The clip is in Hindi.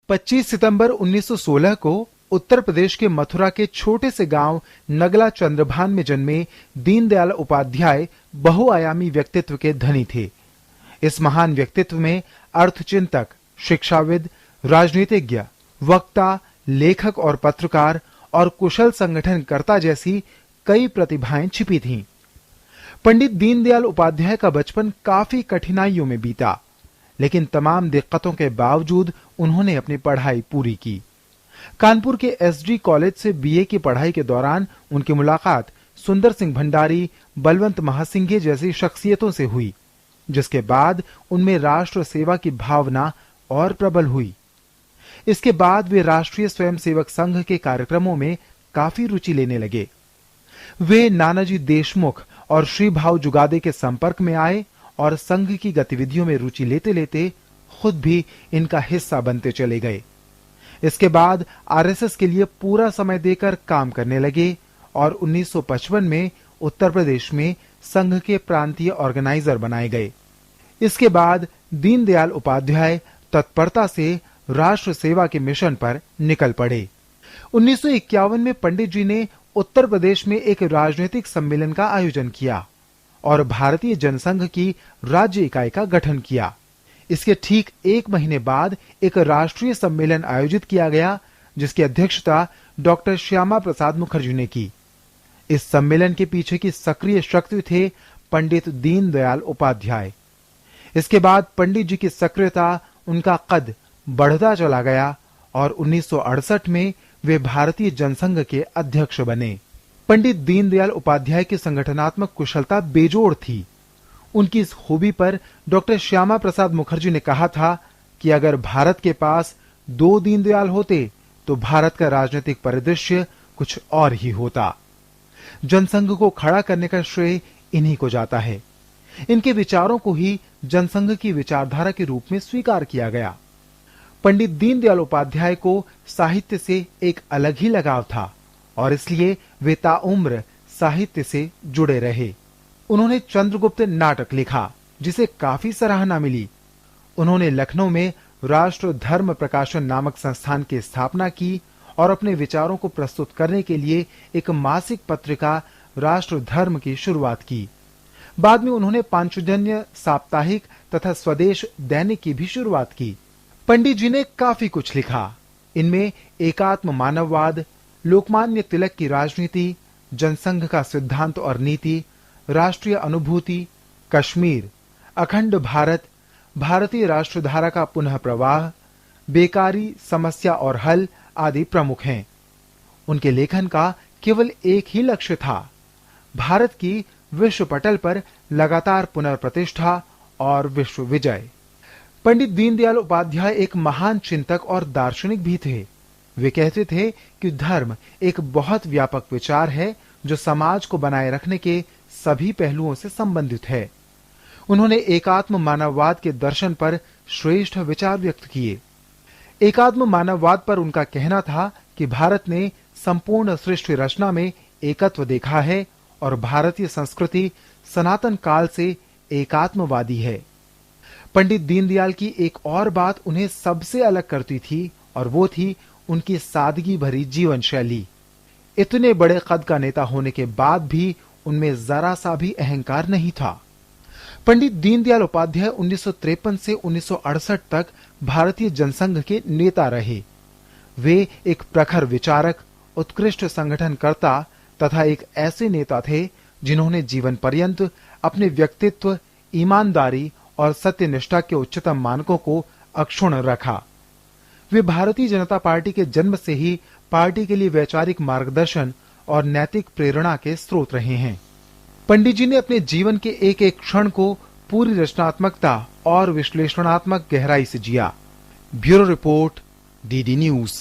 पच्चीस सितंबर 1916 को उत्तर प्रदेश के मथुरा के छोटे से गांव नगला चंद्रभान में जन्मे दीनदयाल उपाध्याय बहुआयामी व्यक्तित्व के धनी थे। इस महान व्यक्तित्व में अर्थचिंतक, शिक्षाविद, राजनीतिज्ञ, वक्ता, लेखक और पत्रकार और कुशल संगठनकर्ता जैसी कई प्रतिभाएं छिपी थीं। पंडित दीनदयाल उपाध्याय का बचपन काफी कठिनाइयों में बीता, लेकिन तमाम दिक्कतों के बावजूद उन्होंने अपनी पढ़ाई पूरी की। कानपुर के एसडी कॉलेज से बीए की पढ़ाई के दौरान उनकी मुलाकात सुंदर सिंह भंडारी, बलवंत महासिंघे जैसी शख्सियतों से हुई, जिसके बाद उनमें राष्ट्र सेवा की भावना और प्रबल हुई। इसके बाद वे राष्ट्रीय स्वयंसेवक संघ के कार्यक्रमों में काफी रुचि लेने लगे। वे नानाजी देशमुख और श्री भाव जुगादे के संपर्क में आए और संघ की गतिविधियों में रुचि लेते लेते खुद भी इनका हिस्सा बनते चले गए। इसके बाद आरएसएस के लिए पूरा समय देकर काम करने लगे और 1955 में उत्तर प्रदेश में संघ के प्रांतीय ऑर्गेनाइजर बनाए गए। इसके बाद दीनदयाल उपाध्याय तत्परता से राष्ट्र सेवा के मिशन पर निकल पड़े। 1951 में पंडित जी ने उत्तर प्रदेश में एक राजनीतिक सम्मेलन का आयोजन किया और भारतीय जनसंघ की राज्य इकाई का गठन किया। इसके ठीक एक महीने बाद एक राष्ट्रीय सम्मेलन आयोजित किया गया, जिसकी अध्यक्षता डॉक्टर श्यामा प्रसाद मुखर्जी ने की। इस सम्मेलन के पीछे की सक्रिय शक्ति थे पंडित दीनदयाल उपाध्याय। इसके बाद पंडित जी की सक्रियता, उनका कद बढ़ता चला गया और 1968 में वे भारतीय जनसंघ के अध्यक्ष बने। पंडित दीनदयाल उपाध्याय की संगठनात्मक कुशलता बेजोड़ थी। उनकी इस खूबी पर डॉक्टर श्यामा प्रसाद मुखर्जी ने कहा था कि अगर भारत के पास दो दीनदयाल होते तो भारत का राजनीतिक परिदृश्य कुछ और ही होता। जनसंघ को खड़ा करने का श्रेय इन्हीं को जाता है। इनके विचारों को ही जनसंघ की विचारधारा के रूप में स्वीकार किया गया। पंडित दीनदयाल उपाध्याय को साहित्य से एक अलग ही लगाव था और इसलिए वे ताउम्र साहित्य से जुड़े रहे। उन्होंने चंद्रगुप्त नाटक लिखा, जिसे काफी सराहना मिली। उन्होंने लखनऊ में राष्ट्र धर्म प्रकाशन नामक संस्थान की स्थापना की और अपने विचारों को प्रस्तुत करने के लिए एक मासिक पत्रिका राष्ट्र धर्म की शुरुआत की। बाद में उन्होंने पांचजन्य साप्ताहिक तथा स्वदेश दैनिक की भी शुरुआत की। पंडित जी ने काफी कुछ लिखा। इनमें एकात्म मानववाद, लोकमान्य तिलक की राजनीति, जनसंघ का सिद्धांत और नीति, राष्ट्रीय अनुभूति, कश्मीर, अखंड भारत, भारतीय राष्ट्रधारा का पुनः प्रवाह, बेकारी समस्या और हल आदि प्रमुख हैं। उनके लेखन का केवल एक ही लक्ष्य था, भारत की विश्व पटल पर लगातार पुनर्प्रतिष्ठा और विश्व विजय। पंडित दीनदयाल उपाध्याय एक महान चिंतक और दार्शनिक भी थे। वे कहते थे कि धर्म एक बहुत व्यापक विचार है जो समाज को बनाए रखने के सभी पहलुओं से संबंधित है। उन्होंने एकात्म मानववाद के दर्शन पर श्रेष्ठ विचार व्यक्त किए। एकात्म मानववाद पर उनका कहना था कि भारत ने संपूर्ण सृष्टि रचना में एकत्व देखा है और भारतीय संस्कृति सनातन काल से एकात्मवादी है। पंडित दीनदयाल की एक और बात उन्हें सबसे अलग करती थी और वो थी उनकी सादगी भरी जीवन शैली। इतने बड़े कद का नेता होने के बाद भी उनमें जरा सा भी अहंकार नहीं था। पंडित दीनदयाल उपाध्याय 1953 से 1968 तक भारतीय जनसंघ के नेता रहे। वे एक प्रखर विचारक, उत्कृष्ट संगठनकर्ता तथा एक ऐसे नेता थे जिन्होंने जीवन पर्यंत अपने व्यक्तित्व, ईमानदारी और सत्यनिष्ठा के उच्चतम मानकों को अक्षुण्ण रखा। वे भारतीय जनता पार्टी के जन्म से ही पार्टी के लिए वैचारिक मार्गदर्शन और नैतिक प्रेरणा के स्रोत रहे हैं। पंडित जी ने अपने जीवन के एक एक क्षण को पूरी रचनात्मकता और विश्लेषणात्मक गहराई से जिया। Bureau report, DD news.